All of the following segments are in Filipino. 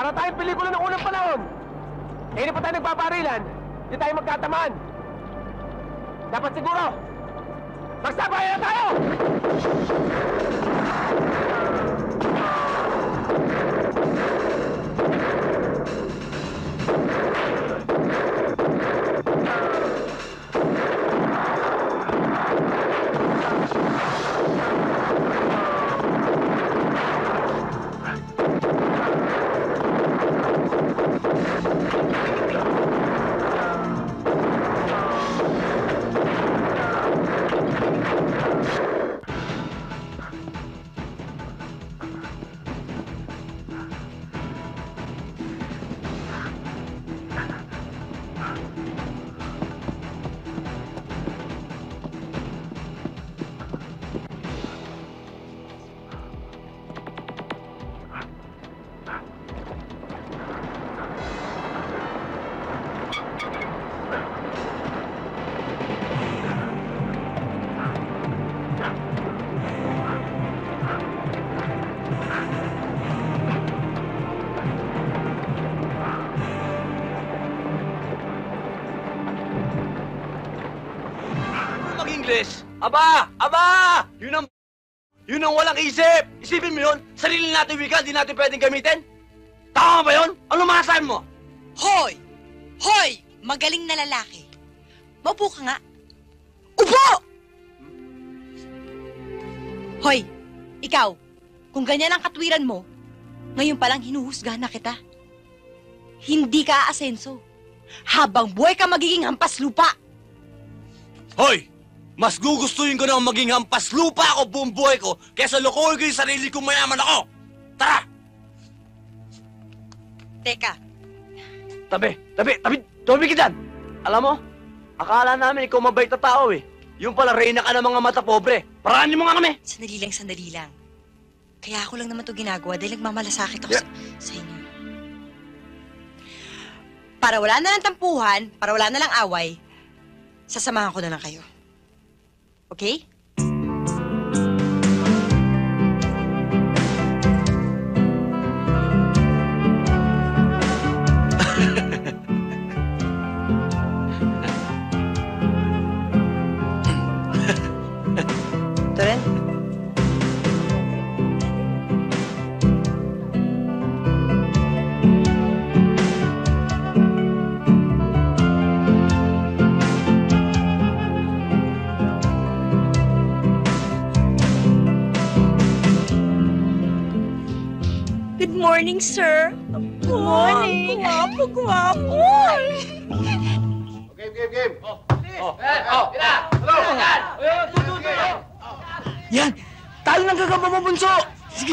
Para tayong pelikula ng unang panahon. Eh, hindi pa tayo nagbabarilan, hindi tayo magkatamaan. Dapat siguro, magsabayan na tayo! English. Aba! Aba! Yun ang walang isip! Isipin mo yun, sarili natin wika, hindi natin pwedeng gamitin? Tama ba yun? Ano masasabi mo? Hoy! Hoy! Magaling na lalaki. Maupo ka nga. Upo! Hoy! Ikaw, kung ganyan ang katwiran mo, ngayon palang hinuhusgahan na kita. Hindi ka aasenso. Habang buhay ka magiging hampas lupa. Hoy! Mas gugustuhin ko na maging hampas lupa ako buong buhay ko kaysa lokohin ko yung sarili kong mayaman ako! Tara! Teka. Tabi ka dyan! Alam mo, akala namin ikaw mabait na tao eh. Yung pala, reyna ka ng mga mata pobre. Parahan mo nga kami! Sandali lang. Kaya ako lang naman ito ginagawa dahil nagmamalasakit ako sa inyo. Para wala na lang tampuhan, para wala na lang away, sasamahan ko na lang kayo. Okay? Ito rin? Good morning, sir. Good morning. Gwapo. Game. Yan! Talo ng gagamba mo, bunso!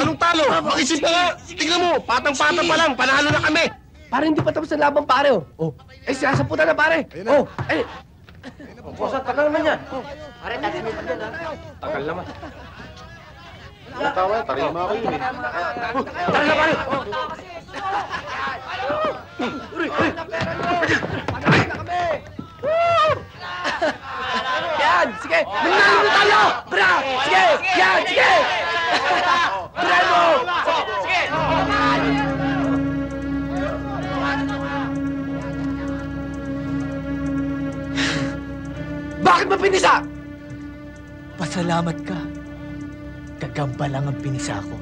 Anong talo? Makisip na nga. Tingnan mo, patang-pata pa lang. Panalo na kami. Pare, hindi pa tapos ang laban, pare. Oh. Eh, sinasaputan na, pare. Oh, eh. Bosa, tagal naman yan. Pare, tatimitan yan, ha? Tagal naman. Tawa, tarima ko yun, eh. Tara na, pare. Yan, sige. Manalo na tayo. Bra, sige. Yan, sige. Bravo. Sige. Bakit ba pinisa? Pasalamat ka. Gagamba lang ang pinisa ko.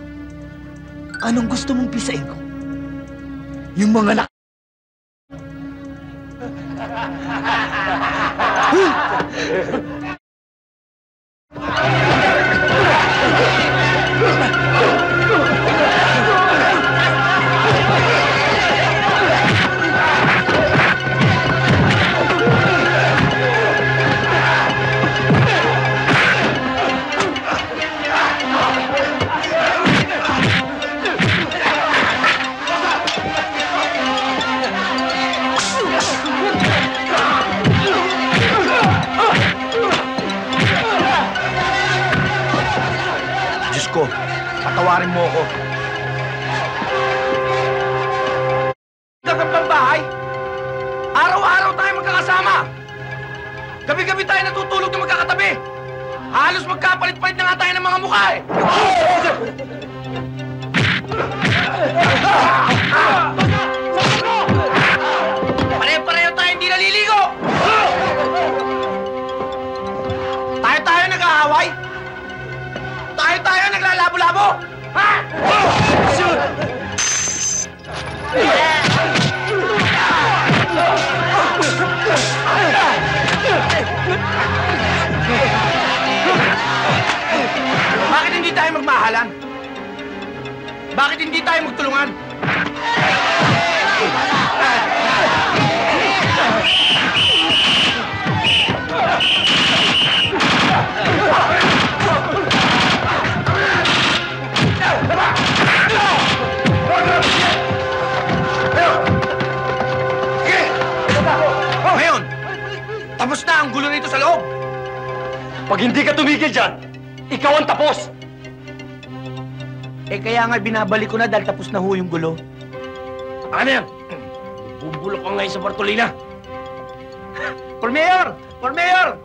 Anong gusto mong pisain ko? Yung mga Patawarin mo ako. Gagambang bahay? Araw-araw tayo magkakasama. Gabi-gabi tayo natutulog na magkakatabi. Halos magkapalit-palit na nga tayo ng mga mukha eh. Pare-pareho tayo hindi naliligo! Tayo-tayo nag-aaway? Tayo-tayo naglalabo-labo? Ha? Bakit hindi tayo magmahalan? Bakit hindi tayo magtulungan? Ngayon, tapos na ang gulo nito sa loob. Pag hindi ka tumigil dyan, ikaw ang tapos! Eh kaya nga binabalik ko na dahil tapos na ho yung gulo. Ano yan? Bubulok ko ngayon sa Bartolina. For Mayor! For Mayor!